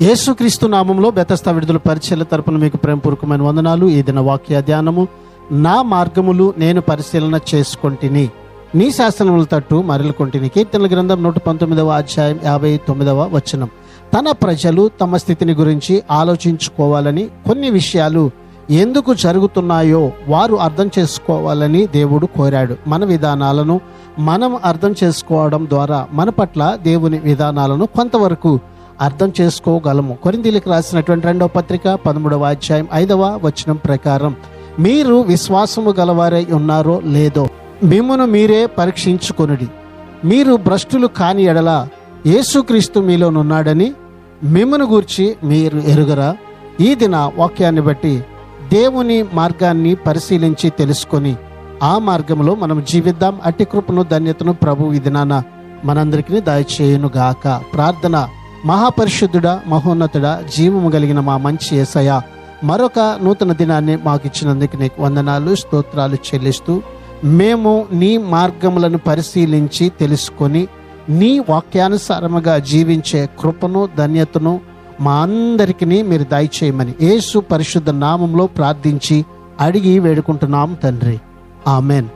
యేసుక్రీస్తు నామంలో బెతస్తా విడుదల పరిచర్య తరపున మీకు ప్రేమపూర్వకమైన వందనాలు. ఈ దిన వాక్య ధ్యానము, నా మార్గములు నేను పరిశీలన చేసుకొంటిని, నీ శాసనముల తట్టు మరలుకొంటిని. కీర్తనల గ్రంథం 119వ అధ్యాయం 59వ వచనం. తన ప్రజలు తమ స్థితిని గురించి ఆలోచించుకోవాలని, కొన్ని విషయాలు ఎందుకు జరుగుతున్నాయో వారు అర్థం చేసుకోవాలని దేవుడు కోరాడు. మన విధానాలను మనం అర్థం చేసుకోవడం ద్వారా మన పట్ల దేవుని విధానాలను కొంతవరకు అర్థం చేసుకోగలము. కొరింథీయులకు రాసినటువంటి 2వ పత్రిక 13వ అధ్యాయం 5వ వచనం ప్రకారం, మీరు విశ్వాసము గలవారై ఉన్నారో లేదో మిమ్మును మీరే పరీక్షించుకొనుడి. మీరు భ్రష్టులు కాని ఎడల యేసుక్రీస్తు మీలోనున్నాడని మిమ్మును గూర్చి మీరు ఎరుగరా? ఈ దిన వాక్యాన్ని బట్టి దేవుని మార్గాన్ని పరిశీలించి తెలుసుకొని ఆ మార్గంలో మనం జీవిద్దాం. అట్టి కృపను, ధన్యతను ప్రభు ఈ దినాన మనందరికీ దయచేయును గాక. ప్రార్థన. మహాపరిశుద్ధుడా, మహోన్నతుడా, జీవము కలిగిన మా మంచి యేసయ్య, మరొక నూతన దినాన్ని మాకు ఇచ్చినందుకు నీకు వందనాలు, స్తోత్రాలు చెల్లిస్తూ, మేము నీ మార్గములను పరిశీలించి తెలుసుకొని నీ వాక్యానుసారముగా జీవించే కృపను, ధన్యతను మా అందరికీ మీరు దయచేయమని యేసు పరిశుద్ధ నామంలో ప్రార్థించి అడిగి వేడుకుంటున్నాం తండ్రి. ఆమెన్.